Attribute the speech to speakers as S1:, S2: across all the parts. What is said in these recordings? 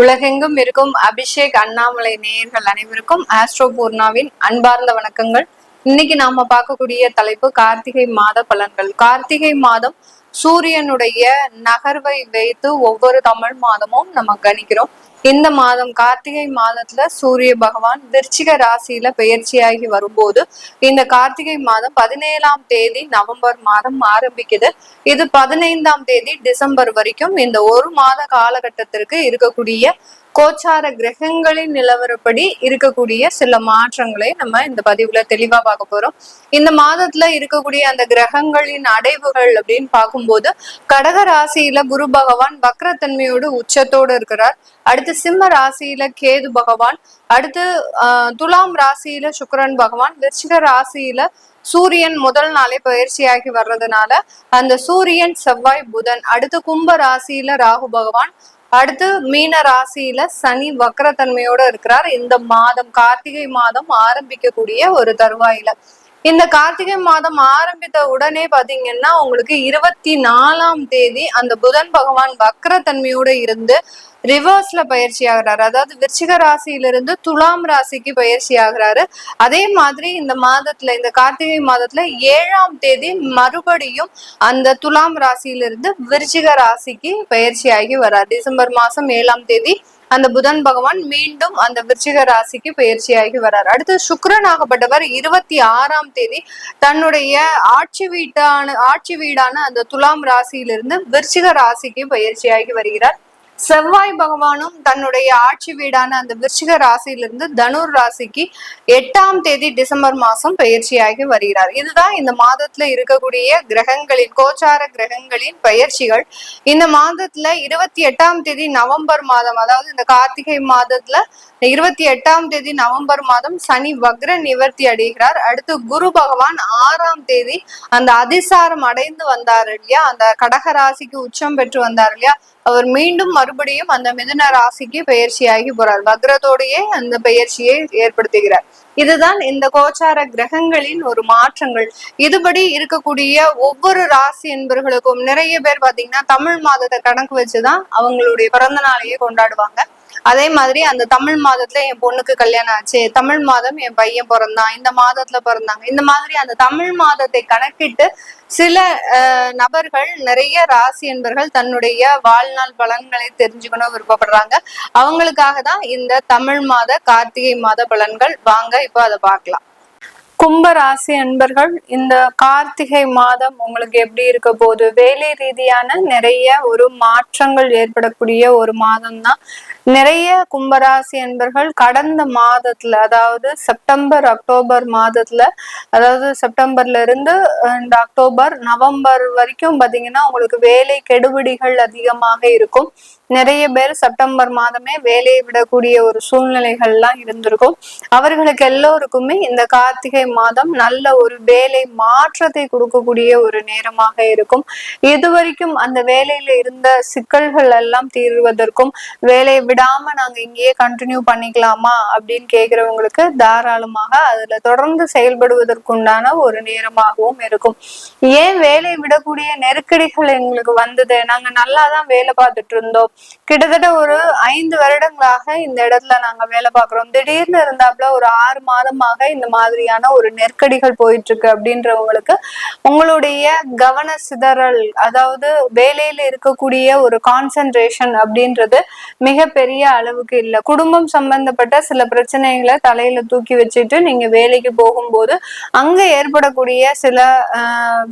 S1: உலகெங்கும் இருக்கும் அபிஷேக் அண்ணாமலை நேயர்கள் அனைவருக்கும் ஆஸ்ட்ரோ பூர்ணாவின் அன்பார்ந்த வணக்கங்கள். இன்னைக்கு நாம பார்க்கக்கூடிய தலைப்பு கார்த்திகை மாத பலன்கள். கார்த்திகை மாதம் சூரியனுடைய நகர்வை வைத்து ஒவ்வொரு தமிழ் மாதமும் நம்ம கணிக்கிறோம். இந்த மாதம் கார்த்திகை மாதத்துல சூரிய பகவான் விருச்சிக ராசியில பெயர்ச்சியாகி வரும்போது இந்த கார்த்திகை மாதம் 17ஆம் தேதி நவம்பர் மாதம் ஆரம்பிக்குது. இது 15ஆம் தேதி டிசம்பர் வரைக்கும் இந்த ஒரு மாத காலகட்டத்திற்கு இருக்கக்கூடிய கோச்சார கிரகங்களின் நிலவரப்படி இருக்கக்கூடிய சில மாற்றங்களை நம்ம இந்த பதிவுல தெளிவா பார்க்க போறோம். இந்த மாதத்துல இருக்கக்கூடிய அந்த கிரகங்களின் அடைவுகள் அப்படின்னு பார்க்கும்போது கடக ராசியில குரு பகவான் வக்ரத்தன்மையோடு உச்சத்தோடு இருக்கிறார். அடுத்து சிம்ம ராசியில கேது பகவான், அடுத்து துலாம் ராசியில சுக்கிரன் பகவான், விருச்சிக ராசியில சூரியன் முதல் நாளே பயிற்சியாகி வர்றதுனால அந்த சூரியன் செவ்வாய் புதன், அடுத்து கும்ப ராசியில ராகு பகவான், அடுத்து மீன ராசியில சனி வக்ரத்தன்மையோட இருக்கிறார். இந்த மாதம் கார்த்திகை மாதம் ஆரம்பிக்கக்கூடிய ஒரு தருவாயில இந்த கார்த்திகை மாதம் ஆரம்பித்த உடனே பாத்தீங்கன்னா உங்களுக்கு 24ஆம் தேதி அந்த புதன் பகவான் வக்ரத்தன்மையோட இருந்து ரிவர்ஸ்ல பயிற்சி ஆகிறாரு. அதாவது விருச்சிக ராசியிலிருந்து துலாம் ராசிக்கு பயிற்சி ஆகிறாரு. அதே மாதிரி இந்த மாதத்துல இந்த கார்த்திகை மாதத்துல 7ஆம் தேதி மறுபடியும் அந்த துலாம் ராசியிலிருந்து விருச்சிக ராசிக்கு பயிற்சி ஆகி வர்றார். டிசம்பர் மாசம் 7ஆம் தேதி அந்த புதன் பகவான் மீண்டும் அந்த விருச்சிக ராசிக்கு பயிற்சியாகி வர்றார். அடுத்து சுக்கிரன் ஆகப்பட்டவர் 26ஆம் தேதி தன்னுடைய ஆட்சி வீடான அந்த துலாம் ராசியிலிருந்து விருச்சிக ராசிக்கு பயிற்சியாகி வருகிறார். செவ்வாய் பகவானும் தன்னுடைய ஆட்சி வீடான அந்த விருச்சிக ராசியிலிருந்து தனுர் ராசிக்கு 8ஆம் தேதி டிசம்பர் மாசம் பயிற்சியாகி வருகிறார். இதுதான் இந்த மாதத்துல இருக்கக்கூடிய கிரகங்களின் கோச்சார கிரகங்களின் பயிற்சிகள். இந்த மாதத்துல 28ஆம் தேதி நவம்பர் மாதம், அதாவது இந்த கார்த்திகை மாதத்துல 28ஆம் தேதி நவம்பர் மாதம் சனி வக்ர நிவர்த்தி அடைகிறார். அடுத்து குரு பகவான் 6ஆம் தேதி அந்த அதிசாரம் அடைந்து வந்தார் இல்லையா, அந்த கடக ராசிக்கு உச்சம் பெற்று வந்தார் இல்லையா, அவர் மீண்டும் மறுபடியும் அந்த மிதுன ராசிக்கு பயிற்சியாகி போறார். வக்ரத்தோடையே அந்த பயிற்சியை ஏற்படுத்துகிறார். இதுதான் இந்த கோச்சார கிரகங்களின் ஒரு மாற்றங்கள். இதுபடி இருக்கக்கூடிய ஒவ்வொரு ராசி என்பவர்களுக்கும் நிறைய பேர் பாத்தீங்கன்னா தமிழ் மாதத்தை கணக்கு வச்சுதான் அவங்களுடைய பிறந்த நாளையே கொண்டாடுவாங்க. அதே மாதிரி அந்த தமிழ் மாதத்துல என் பொண்ணுக்கு கல்யாணம் ஆச்சு, தமிழ் மாதம் என் பையன் பிறந்தான், இந்த மாதத்துல பிறந்தாங்க, இந்த மாதிரி அந்த தமிழ் மாதத்தை கணக்கிட்டு சில நபர்கள், நிறைய ராசி என்பர்கள் தன்னுடைய வாழ்நாள் பலன்களை தெரிஞ்சுக்கணும் விருப்பப்படுறாங்க. அவங்களுக்காக தான் இந்த தமிழ் மாத கார்த்திகை மாத பலன்கள். வாங்க இப்போ அதை பார்க்கலாம். கும்ப ராசி அன்பர்கள், இந்த கார்த்திகை மாதம் உங்களுக்கு எப்படி இருக்க போகுது? வேலை ரீதியான நிறைய ஒரு மாற்றங்கள் ஏற்படக்கூடிய ஒரு மாதம் தான். நிறைய கும்பராசி அன்பர்கள் கடந்த மாதத்துல, அதாவது செப்டம்பர் அக்டோபர் மாதத்துல, அதாவது செப்டம்பர்ல இருந்து இந்த அக்டோபர் நவம்பர் வரைக்கும் பாத்தீங்கன்னா உங்களுக்கு வேலை கெடுபிடிகள் அதிகமாக இருக்கும். நிறைய பேர் செப்டம்பர் மாதமே வேலையை விடக்கூடிய ஒரு சூழ்நிலைகள்லாம் இருந்திருக்கும். அவர்களுக்கு எல்லோருக்குமே இந்த கார்த்திகை மாதம் நல்ல ஒரு வேலை மாற்றத்தை கொடுக்கக்கூடிய ஒரு நேரமாக இருக்கும். இதுவரைக்கும் அந்த வேலையில இருந்த சிக்கல்கள் எல்லாம் தீர்வதற்கும், வேலையை விடாம நாங்க இங்கேயே கண்டினியூ பண்ணிக்கலாமா அப்படின்னு கேட்கிறவங்களுக்கு தாராளமாக அதுல தொடர்ந்து செயல்படுவதற்குண்டான ஒரு நேரமாகவும் இருக்கும். ஏன் வேலையை விடக்கூடிய நெருக்கடிகள் எங்களுக்கு வந்தது? நாங்க நல்லாதான் வேலை பார்த்துட்டு இருந்தோம், கிட்டத்தட்ட ஒரு 5 வருடங்களாக இந்த இடத்துல நாங்க வேலை பார்க்கிறோம், திடீர்னு இருந்தாப்புல ஒரு 6 மாதமாக இந்த மாதிரியான ஒரு நெருக்கடிகள் போயிட்டு இருக்கு அப்படின்றவங்களுக்கு உங்களுடைய கவன சிதறல், அதாவது வேலையில இருக்கக்கூடிய ஒரு கான்சென்ட்ரேஷன் அப்படின்றது மிகப்பெரிய அளவுக்கு இல்லை. குடும்பம் சம்பந்தப்பட்ட சில பிரச்சனைகளை தலையில தூக்கி வச்சுட்டு நீங்க வேலைக்கு போகும்போது அங்க ஏற்படக்கூடிய சில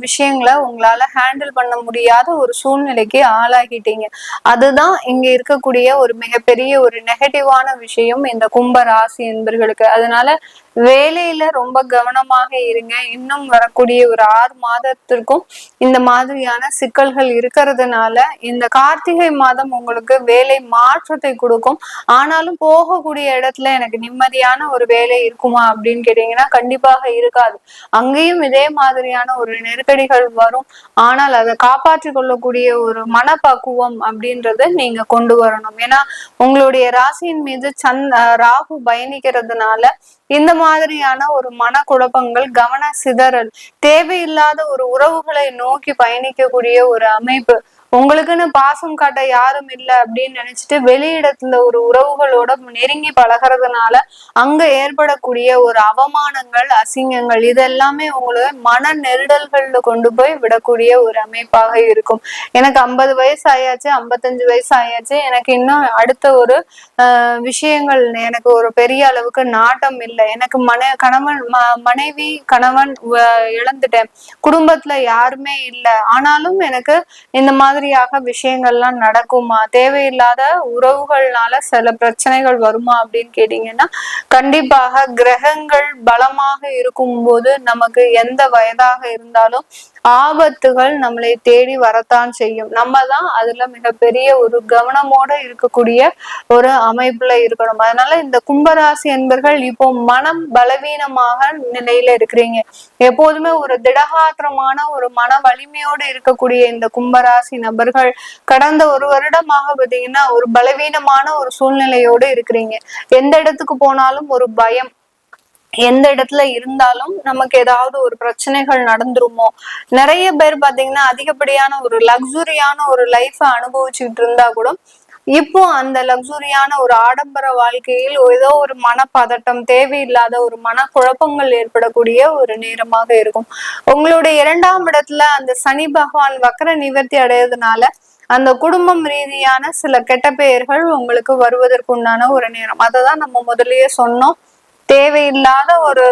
S1: விஷயங்களை உங்களால ஹேண்டில் பண்ண முடியாத ஒரு சூழ்நிலைக்கு ஆளாகிட்டீங்க. அதுதான் இங்க இருக்கக்கூடிய ஒரு மிகப்பெரிய ஒரு நெகட்டிவான விஷயம் இந்த கும்ப ராசி என்பர்களுக்கு. அதனால வேலையில ரொம்ப கவனமாக இருங்க. இன்னும் வரக்கூடிய ஒரு 6 மாதத்திற்கும் இந்த மாதிரியான சிக்கல்கள் இருக்கிறதுனால இந்த கார்த்திகை மாதம் உங்களுக்கு வேலை மாற்றத்தை கொடுக்கும். ஆனாலும் போகக்கூடிய இடத்துல எனக்கு நிம்மதியான ஒரு வேலை இருக்குமா அப்படின்னு கேட்டீங்கன்னா கண்டிப்பாக இருக்காது. அங்கேயும் இதே மாதிரியான ஒரு நெருக்கடிகள் வரும். ஆனால் அதை காப்பாற்றி கொள்ளக்கூடிய ஒரு மனப்பக்குவம் அப்படின்றத நீங்க கொண்டு வரணும். ஏன்னா உங்களுடைய ராசியின் மீது ராகு பயணிக்கிறதுனால இந்த மாதிரியான ஒரு மனக்குழப்பங்கள், கவன சிதறல், தேவையில்லாத ஒரு உறவுகளை நோக்கி பயணிக்கக்கூடிய ஒரு அமைப்பு, உங்களுக்குன்னு பாசம் காட்ட யாரும் இல்லை அப்படின்னு நினைச்சிட்டு வெளியிடத்துல ஒரு உறவுகளோட நெருங்கி பழகிறதுனால அங்க ஏற்படக்கூடிய ஒரு அவமானங்கள், அசிங்கங்கள் இதெல்லாமே உங்களை மன நெருடல்கள்ல கொண்டு போய் விடக்கூடிய ஒரு அமைப்பாக இருக்கும். எனக்கு 50 வயசு ஆயாச்சு, 55 வயசு ஆயாச்சு, எனக்கு இன்னும் அடுத்த ஒரு விஷயங்கள் எனக்கு ஒரு பெரிய அளவுக்கு நாட்டம் இல்லை, எனக்கு மனைவி கணவன் இழந்துட்டேன், குடும்பத்துல யாருமே இல்லை, ஆனாலும் எனக்கு இந்த மாதிரியாக விஷயங்கள்லாம் நடக்குமா, தேவையில்லாத உறவுகள்னால சில பிரச்சனைகள் வருமா அப்படின்னு கேட்டீங்கன்னா கண்டிப்பாக கிரகங்கள் பலமாக இருக்கும் போது நமக்கு எந்த வயதாக இருந்தாலும் ஆபத்துகள் நம்மளை தேடி வரத்தான் செய்யும். நம்ம தான் அதுல மிகப்பெரிய ஒரு கவனமோட இருக்கக்கூடிய ஒரு அமைப்புல இருக்கணும். அதனால இந்த கும்பராசி என்பர்கள் இப்போ மனம் பலவீனமாக நிலையில இருக்கிறீங்க. எப்போதுமே ஒரு திடகாத்திரமான ஒரு மன வலிமையோடு இருக்கக்கூடிய இந்த கும்பராசி நபர்கள் கடந்த ஒரு வருடமாக பார்த்தீங்கன்னா ஒரு பலவீனமான ஒரு சூழ்நிலையோடு இருக்கிறீங்க. எந்த இடத்துக்கு போனாலும் ஒரு பயம், எந்த இடத்துல இருந்தாலும் நமக்கு ஏதாவது ஒரு பிரச்சனைகள் நடந்துருமோ. நிறைய பேர் பாத்தீங்கன்னா அதிகப்படியான ஒரு லக்ஸுரியான ஒரு லைஃப அனுபவிச்சுட்டு இருந்தா கூட இப்போ அந்த லக்ஸுரியான ஒரு ஆடம்பர வாழ்க்கையில் ஏதோ ஒரு மனப்பதட்டம், தேவையில்லாத ஒரு மனக்குழப்பங்கள் ஏற்படக்கூடிய ஒரு நேரமாக இருக்கும். உங்களுடைய 2ஆம் இடத்துல அந்த சனி பகவான் வக்ர நிவர்த்தி அடையறதுனால அந்த குடும்பம் ரீதியான சில கெட்ட பெயர்கள் உங்களுக்கு வருவதற்குண்டான ஒரு நேரம். அததான் நம்ம முதல்லயே சொன்னோம், தேவையில்லாத ஒரு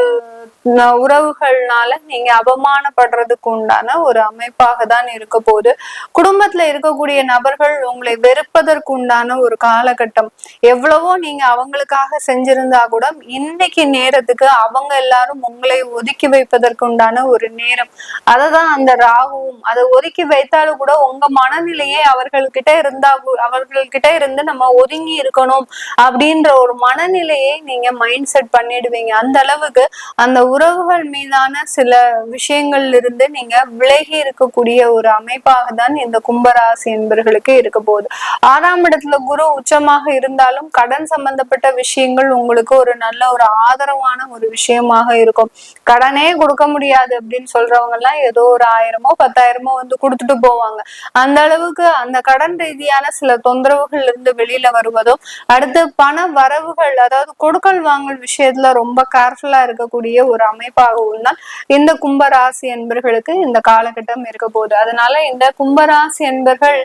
S1: உறவுகள்னால நீங்க அவமானப்படுறதுக்கு உண்டான ஒரு அமைப்பாக தான் இருக்க போகுது. குடும்பத்துல இருக்கக்கூடிய நபர்கள் உங்களை வெறுப்பதற்கு உண்டான ஒரு காலகட்டம். எவ்வளவோ நீங்க அவங்களுக்காக செஞ்சிருந்தா கூட இன்னைக்கு நேரத்துக்கு அவங்க எல்லாரும் உங்களை ஒதுக்கி வைப்பதற்கு உண்டான ஒரு நேரம். அததான் அந்த ராகுவும், அதை ஒதுக்கி வைத்தாலும் கூட உங்க மனநிலையே அவர்கள்கிட்ட இருந்து நம்ம ஒதுங்கி இருக்கணும் அப்படின்ற ஒரு மனநிலையை நீங்க மைண்ட் செட் பண்ணிடுவீங்க. அந்த அளவுக்கு அந்த உறவுகள் மீதான சில விஷயங்கள்ல இருந்து நீங்க விலகி இருக்கக்கூடிய ஒரு அமைப்பாக தான் இந்த கும்பராசி என்பர்களுக்கு இருக்க போகுது. 6ஆம் இடத்துல குரு உச்சமாக இருந்தாலும் கடன் சம்பந்தப்பட்ட விஷயங்கள் உங்களுக்கு ஒரு நல்ல ஒரு ஆதரவான ஒரு விஷயமாக இருக்கும். கடனே கொடுக்க முடியாது அப்படின்னு சொல்றவங்க எல்லாம் ஏதோ ஒரு 1000மோ 10,000மோ வந்து கொடுத்துட்டு போவாங்க. அந்த அளவுக்கு அந்த கடன் ரீதியான சில தொந்தரவுகள் இருந்து வெளியில வருவதும், அடுத்து பண வரவுகள், அதாவது கொடுக்கல் வாங்கல் விஷயத்துல ரொம்ப கேர்ஃபுல்லா இருக்கக்கூடிய ஒரு அமைப்பாகவும் தான் இந்த கும்பராசி என்பர்களுக்கு இந்த காலகட்டம் இருக்க போகுது. அதனால இந்த கும்பராசி என்பர்கள்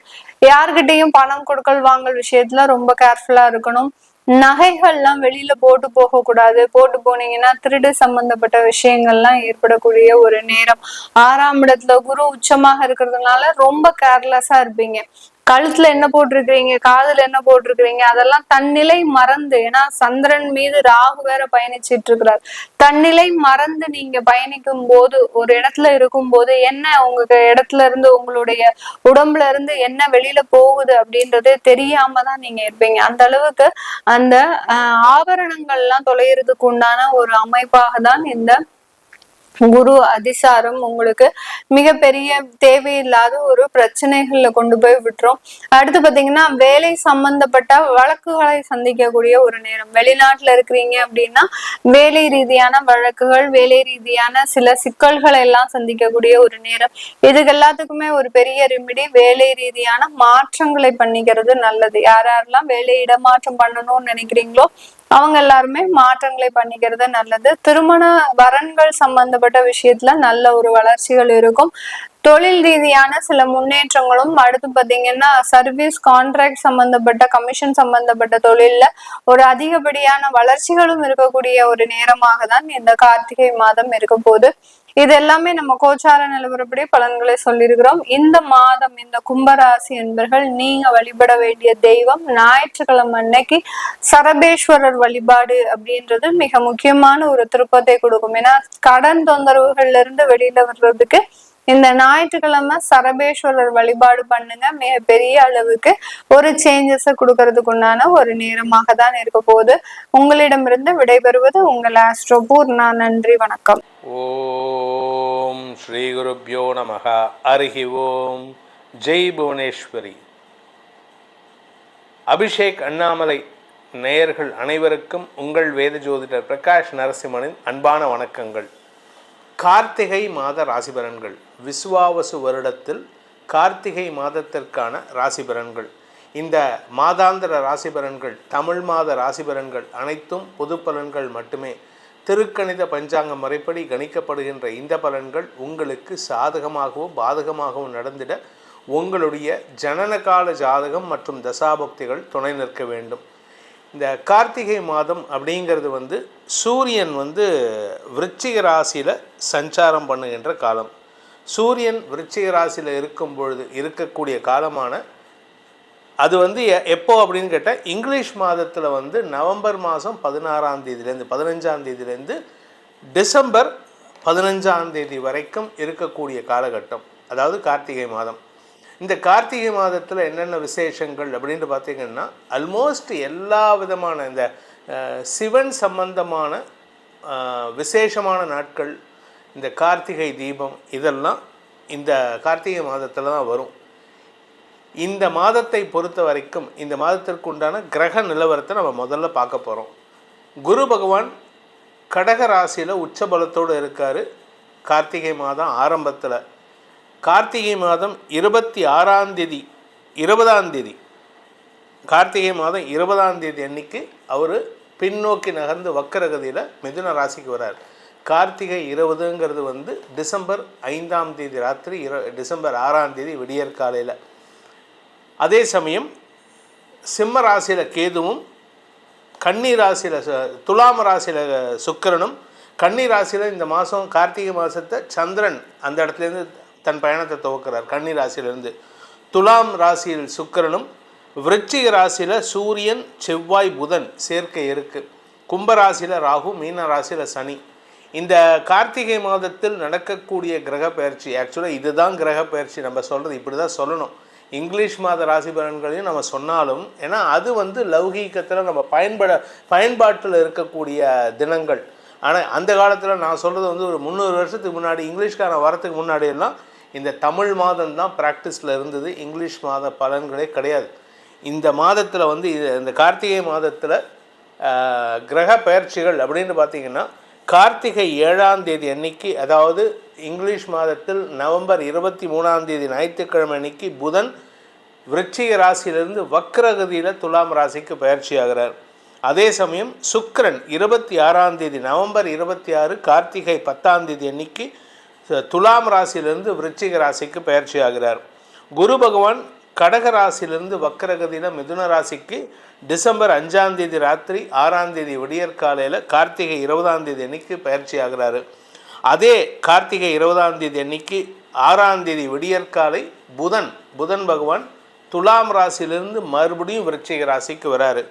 S1: யார்கிட்டையும் பணம் கொடுக்கல் வாங்கல் விஷயத்துல ரொம்ப கேர்ஃபுல்லா இருக்கணும். நகைகள்லாம் வெளியில போட்டு போக கூடாது. போட்டு போனீங்கன்னா திருடு சம்பந்தப்பட்ட விஷயங்கள்லாம் ஏற்படக்கூடிய ஒரு நேரம். 6ஆம் இடத்துல குரு உச்சமாக இருக்கிறதுனால ரொம்ப கேர்லெஸ்ஸா இருப்பீங்க. கழுத்துல என்ன போட்டிருக்கிறீங்க, காதுல என்ன போட்டிருக்கிறீங்க, அதெல்லாம் தன்னிலை மறந்து, ஏன்னா சந்திரன் மீது ராகு வேற பயணிச்சிட்டு இருக்கிறார். தன்னிலை மறந்து நீங்க பயணிக்கும் போது, ஒரு இடத்துல இருக்கும் போது என்ன உங்க இடத்துல இருந்து உங்களுடைய உடம்புல இருந்து என்ன வெளியில போகுது அப்படின்றது தெரியாம தான் நீங்க இருப்பீங்க. அந்த அளவுக்கு அந்த ஆபரணங்கள் எல்லாம் தொலைகிறதுக்கு உண்டான ஒரு அமைப்பாக தான் இந்த குரு அதிசாரம் உங்களுக்கு மிகப்பெரிய தேவையில்லாத ஒரு பிரச்சனைகள்ல கொண்டு போய் விட்டுரும். அடுத்து பாத்தீங்கன்னா வேலை சம்பந்தப்பட்ட வழக்குகளை சந்திக்கக்கூடிய ஒரு நேரம். வெளிநாட்டுல இருக்கிறீங்க அப்படின்னா வேலை ரீதியான வழக்குகள், வேலை ரீதியான சில சிக்கல்களை எல்லாம் சந்திக்கக்கூடிய ஒரு நேரம். இதுக்கு எல்லாத்துக்குமே ஒரு பெரிய ரெமிடி, வேலை ரீதியான மாற்றங்களை பண்ணிக்கிறது நல்லது. யாரெல்லாம் வேலை இடமாற்றம் பண்ணணும்னு நினைக்கிறீங்களோ அவங்க எல்லாருமே மாற்றங்களை பண்ணிக்கிறது நல்லது. திருமண வரன்கள் சம்பந்தப்பட்ட விஷயத்துல நல்ல ஒரு வளர்ச்சிகள் இருக்கும். தொழில் ரீதியான சில முன்னேற்றங்களும், அடுத்து பாத்தீங்கன்னா சர்வீஸ் கான்ட்ராக்ட் சம்பந்தப்பட்ட கமிஷன் சம்பந்தப்பட்ட தொழில்ல ஒரு அதிகப்படியான வளர்ச்சிகளும் இருக்கக்கூடிய ஒரு நேரமாக தான் இந்த கார்த்திகை மாதம் இருக்க போகுது. இது எல்லாமே நம்ம கோச்சார நிலவரப்படி பலன்களை சொல்லியிருக்கிறோம். இந்த மாதம் இந்த கும்பராசி என்பர்கள் நீங்க வழிபட வேண்டிய தெய்வம் ஞாயிற்றுக்கிழமை அன்னைக்கு சரபேஸ்வரர் வழிபாடு அப்படின்றது மிக முக்கியமான ஒரு திருப்பத்தை கொடுக்கும். ஏன்னா கடன் தொந்தரவுகள்ல இருந்து வெளியில வர்றதுக்கு இந்த ஞாயிற்றுக்கிழமை சரபேஸ்வரர் வழிபாடு பண்ணுங்க. மிக பெரிய அளவுக்கு ஒரு சேஞ்சஸை கொடுக்கறதுக்கு உண்டான ஒரு நேரமாக தான் இருக்க போகுது. உங்களிடமிருந்து விடைபெறுவது உங்கள் ஆஸ்ட்ரோ பூர்ணா. நன்றி, வணக்கம்.
S2: ஓம் ஸ்ரீ குருப்யோ நமஹ. ஹரிஹி ஓம். ஜெய் புவனேஸ்வரி. அபிஷேக் அண்ணாமலை நேயர்கள் அனைவருக்கும் உங்கள் வேத ஜோதிடர் பிரகாஷ் நரசிம்மனின் அன்பான வணக்கங்கள். கார்த்திகை மாத ராசிபலன்கள். விசுவாவசு வருடத்தில் கார்த்திகை மாதத்திற்கான ராசி பலன்கள். இந்த மாதாந்திர ராசி பலன்கள், தமிழ் மாத ராசி பலன்கள் அனைத்தும் பொது பலன்கள் மட்டுமே. திருக்கணித பஞ்சாங்க முறைப்படி கணிக்கப்படுகின்ற இந்த பலன்கள் உங்களுக்கு சாதகமாகவோ பாதகமாகவோ நடந்திட உங்களுடைய ஜனனகால ஜாதகம் மற்றும் தசாபக்திகள் துணை நிற்க வேண்டும். இந்த கார்த்திகை மாதம் அப்படிங்கிறது சூரியன் விருச்சிக ராசியில் சஞ்சாரம் பண்ணுகின்ற காலம். சூரியன் விருச்சிக ராசியில் இருக்கும் பொழுது இருக்கக்கூடிய காலமான அது எப்போ அப்படின்னு கேட்டால் இங்கிலீஷ் மாதத்தில் நவம்பர் மாதம் 16ஆம் தேதியிலேருந்து 15ஆம் தேதியிலேருந்து டிசம்பர் 15ஆம் தேதி வரைக்கும் இருக்கக்கூடிய காலகட்டம், அதாவது கார்த்திகை மாதம். இந்த கார்த்திகை மாதத்தில் என்னென்ன விசேஷங்கள் அப்படின்ட்டு பார்த்திங்கன்னா, ஆல்மோஸ்ட் எல்லா விதமான இந்த சிவன் சம்பந்தமான விசேஷமான நாட்கள், இந்த கார்த்திகை தீபம் இதெல்லாம் இந்த கார்த்திகை மாதத்தில் தான் வரும். இந்த மாதத்தை பொறுத்த வரைக்கும் இந்த மாதத்திற்கு உண்டான கிரக நிலவரத்தை நம்ம முதல்ல பார்க்க போகிறோம். குரு பகவான் கடக ராசியில் உச்சபலத்தோடு இருக்கார் கார்த்திகை மாதம் ஆரம்பத்தில். கார்த்திகை மாதம் 26ஆம் தேதி 20ஆம் தேதி கார்த்திகை மாதம் 20ஆம் தேதி அன்னைக்கு அவர் பின்னோக்கி நகர்ந்து வக்கரகதியில் மிதுன ராசிக்கு வரார். கார்த்திகை 20ங்கிறது டிசம்பர் 5ஆம் தேதி ராத்திரி, டிசம்பர் 6ஆம் தேதி விடியற்காலையில். அதே சமயம் சிம்ம ராசியில் கேதுவும், கன்னி ராசியில் துலாம் ராசியில் சுக்கிரனும், கன்னி ராசியில் இந்த மாதம் கார்த்திகை மாதத்தை சந்திரன் அந்த இடத்துலேருந்து தன் பயணத்தை துவக்கிறார். கன்னி ராசியிலிருந்து துலாம் ராசியில் சுக்கிரனும், விருச்சிக ராசியில் சூரியன் செவ்வாய் புதன் சேர்க்கை இருக்குது. கும்பராசியில் ராகு, மீன ராசியில் சனி. இந்த கார்த்திகை மாதத்தில் நடக்கக்கூடிய கிரக பயிற்சி, ஆக்சுவலாக இதுதான் கிரக பயிற்சி. நம்ம சொல்கிறது இப்படி தான் சொல்லணும். இங்கிலீஷ் மாத ராசி பலன்களையும் நம்ம சொன்னாலும், ஏன்னா அது லௌகீகத்தில் நம்ம பயன்பாட்டில் இருக்கக்கூடிய தினங்கள். ஆனால் அந்த காலத்தில் நான் சொல்கிறது ஒரு 300 வருஷத்துக்கு முன்னாடி, இங்கிலீஷ்கான வரத்துக்கு முன்னாடியெல்லாம் இந்த தமிழ் மாதம் தான் ப்ராக்டிஸில் இருந்தது. இங்கிலீஷ் மாத பலன்களே கிடையாது. இந்த மாதத்தில் இந்த கார்த்திகை மாதத்தில் கிரக பயிற்சிகள் அப்படின்னு பார்த்திங்கன்னா, கார்த்திகை 7ஆம் தேதி அன்னைக்கு, அதாவது இங்கிலீஷ் மாதத்தில் நவம்பர் 23ஆம் தேதி ஞாயிற்றுக்கிழமை அன்னைக்கு புதன் விருச்சிக ராசியிலிருந்து வக்ரகதியில் துலாம் ராசிக்கு பயிற்சி ஆகிறார். அதே சமயம் சுக்கிரன் 26ஆம் தேதி நவம்பர் 26 கார்த்திகை 10ஆம் தேதி அன்னைக்கு துலாம் ராசியிலிருந்து விருச்சிக ராசிக்கு பயிற்சி ஆகிறார். குரு பகவான் கடக ராசியிலிருந்து வக்கரகதியில் மிதுன ராசிக்கு டிசம்பர் 5ஆம் தேதி ராத்திரி 6ஆம் தேதி விடியற்காலையில் கார்த்திகை 20ஆம் தேதி அன்னைக்கு பயிற்சி ஆகிறாரு. அதே கார்த்திகை 20ஆம் தேதி அன்னைக்கு 6ஆம் தேதி விடியற்காலை புதன் பகவான் துலாம் ராசியிலிருந்து மறுபடியும் விருச்சிக ராசிக்கு வராரு.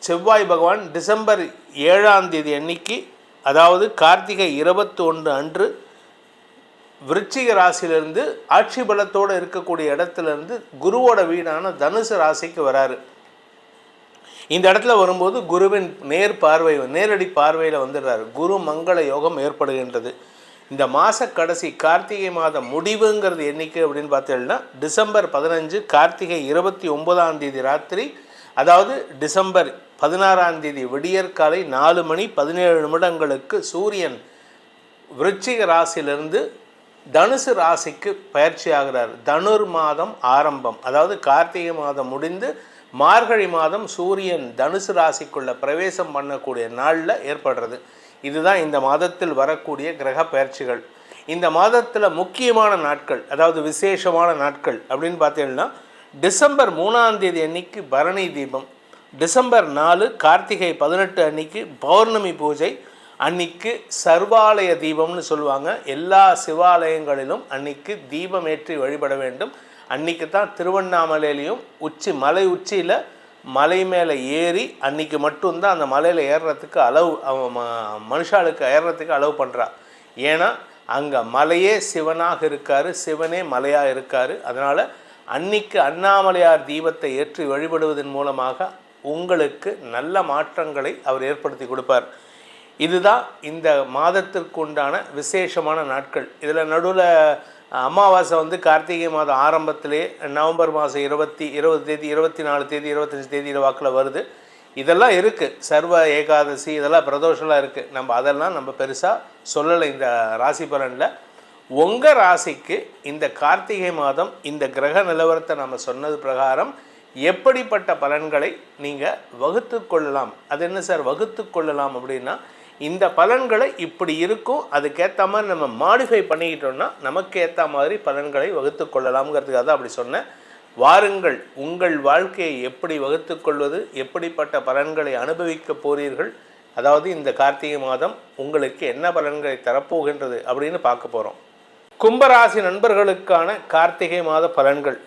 S2: செவ்வாய் பகவான் டிசம்பர் 7ஆம் தேதி அன்னைக்கு, அதாவது கார்த்திகை 21 அன்று விருச்சிக ராசியிலிருந்து ஆட்சி பலத்தோடு இருக்கக்கூடிய இடத்துலேருந்து குருவோட வீடான தனுசு ராசிக்கு வராரு. இந்த இடத்துல வரும்போது குருவின் நேரடி பார்வையில் வந்துடுறாரு. குரு மங்கள யோகம் ஏற்படுகின்றது. இந்த மாத கடைசி கார்த்திகை மாதம் முடிவுங்கிறது என்னைக்கு அப்படின்னு பார்த்தீங்கன்னா, டிசம்பர் 15 கார்த்திகை 29ஆம் தேதி ராத்திரி, அதாவது டிசம்பர் 16ஆம் தேதி விடியற்காலை 4:17 சூரியன் விருச்சிக ராசியிலிருந்து தனுசு ராசிக்கு பயிற்சி ஆகிறார். தனுர் மாதம் ஆரம்பம், அதாவது கார்த்திகை மாதம் முடிந்து மார்கழி மாதம் சூரியன் தனுசு ராசிக்குள்ள பிரவேசம் பண்ணக்கூடிய நாளில் ஏற்படுறது. இதுதான் இந்த மாதத்தில் வரக்கூடிய கிரக பயிற்சிகள். இந்த மாதத்தில் முக்கியமான நாட்கள், அதாவது விசேஷமான நாட்கள் அப்படின்னு பார்த்தீங்கன்னா, டிசம்பர் 3ஆம் தேதி அன்னைக்கு பரணி தீபம், டிசம்பர் 4 கார்த்திகை 18 அன்னைக்கு பௌர்ணமி பூஜை. அன்னைக்கு சர்வாலய தீபம்னு சொல்லுவாங்க. எல்லா சிவாலயங்களிலும் அன்னைக்கு தீபம் ஏற்றி வழிபட வேண்டும். அன்றைக்கி தான் திருவண்ணாமலையிலையும் மலை உச்சியில் மலை மேலே ஏறி அன்றைக்கி மட்டும்தான் அந்த மலையில் ஏறுறதுக்கு மனுஷாளுக்கு ஏறுறதுக்கு அலோவ் பண்ணுறா. ஏன்னா அங்கே மலையே சிவனாக இருக்கார், சிவனே மலையாக இருக்கார். அதனால் அன்னைக்கு அண்ணாமலையார் தீபத்தை ஏற்றி வழிபடுவதன் மூலமாக உங்களுக்கு நல்ல மாற்றங்களை அவர் ஏற்படுத்தி கொடுப்பார். இதுதான் இந்த மாதத்திற்கு உண்டான விசேஷமான நாட்கள். இதில் நடுவில் அமாவாசை கார்த்திகை மாதம் ஆரம்பத்திலே நவம்பர் மாதம் 20 தேதி 24 தேதி 25 தேதி வாக்கில் வருது. இதெல்லாம் இருக்குது. சர்வ ஏகாதசி இதெல்லாம் பிரதோஷம்லாம் இருக்குது. அதெல்லாம் நம்ம பெருசாக சொல்லலை இந்த ராசி பலனில். உங்கள் ராசிக்கு இந்த கார்த்திகை மாதம் இந்த கிரக நிலவரத்தை நம்ம சொன்னது பிரகாரம் எப்படிப்பட்ட பலன்களை நீங்கள் வகுத்து கொள்ளலாம். அது என்ன சார் வகுத்து கொள்ளலாம் அப்படின்னா, இந்த பலன்களை இப்படி இருக்கும், அதுக்கேற்ற மாதிரி நம்ம மாடிஃபை பண்ணிக்கிட்டோம்னா நமக்கு ஏற்ற மாதிரி பலன்களை வகுத்து கொள்ளலாம்ங்கிறதுக்காக தான் அப்படி சொன்னேன். வாருங்கள், உங்கள் வாழ்க்கையை எப்படி வகுத்து கொள்வது, எப்படிப்பட்ட பலன்களை அனுபவிக்க போகிறீர்கள், அதாவது இந்த கார்த்திகை மாதம் உங்களுக்கு என்ன பலன்களை தரப்போகின்றது அப்படின்னு பார்க்க போகிறோம். கும்பராசி நண்பர்களுக்கான கார்த்திகை மாத பலன்கள்.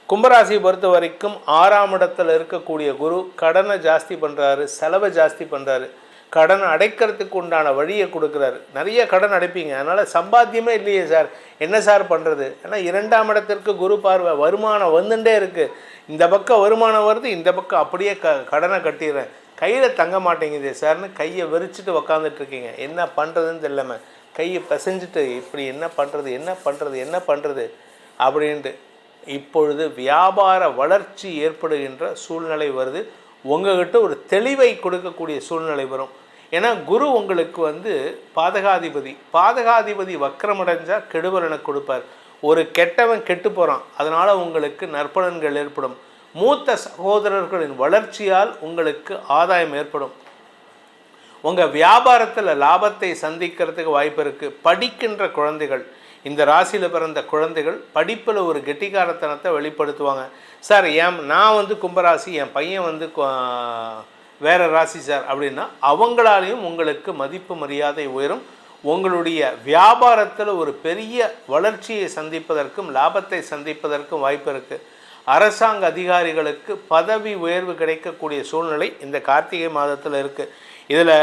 S2: கும்பராசியை பொறுத்த வரைக்கும் 6ஆம் இடத்துல இருக்கக்கூடிய குரு கடனை ஜாஸ்தி பண்ணுறாரு, செலவை ஜாஸ்தி பண்ணுறாரு, கடன் அடைக்கிறதுக்கு உண்டான வழியை கொடுக்குறாரு. நிறைய கடன் அடைப்பீங்க, அதனால் சம்பாத்தியமே இல்லையே சார், என்ன சார் பண்ணுறது? ஏன்னா 2ஆம் இடத்திற்கு குரு பார்வை, வருமானம் வந்துட்டே இருக்குது, இந்த பக்கம் வருமானம் வருது, இந்த பக்கம் அப்படியே கடனை கட்டிடுறேன், கையில் தங்க மாட்டேங்குது சார்னு கையை விரிச்சிட்டு உக்காந்துட்ருக்கீங்க. என்ன பண்ணுறதுன்னு தெரியலாமல் கையை பிசைஞ்சிட்டு இப்படி என்ன பண்ணுறது அப்படின்ட்டு இப்பொழுது வியாபார வளர்ச்சி ஏற்படுகின்ற சூழ்நிலை வருது. உங்கள்கிட்ட ஒரு தெளிவை கொடுக்கக்கூடிய சூழ்நிலை வரும். ஏன்னா குரு உங்களுக்கு பாதகாதிபதி வக்கரமடைஞ்சால் கெடுபலனை கொடுப்பார். ஒரு கெட்டவன் கெட்டு போகிறான், அதனால் உங்களுக்கு நற்பலன்கள் ஏற்படும். மூத்த சகோதரர்களின் வளர்ச்சியால் உங்களுக்கு ஆதாயம் ஏற்படும். உங்கள் வியாபாரத்தில் லாபத்தை சந்திக்கிறதுக்கு வாய்ப்பு இருக்குது. படிக்கின்ற குழந்தைகள், இந்த ராசியில் பிறந்த குழந்தைகள் படிப்பில் ஒரு கெட்டிக்காரத்தனத்தை வெளிப்படுத்துவாங்க. சார் நான் கும்பராசி, என் பையன் வேறு ராசி சார் அப்படின்னா அவங்களாலையும் உங்களுக்கு மதிப்பு மரியாதை உயரும். உங்களுடைய வியாபாரத்தில் ஒரு பெரிய வளர்ச்சியை சந்திப்பதற்கும் லாபத்தை சந்திப்பதற்கும் வாய்ப்பு இருக்குது. அரசாங்க அதிகாரிகளுக்கு பதவி உயர்வு கிடைக்கக்கூடிய சூழ்நிலை இந்த கார்த்திகை மாதத்தில் இருக்குது. இதில்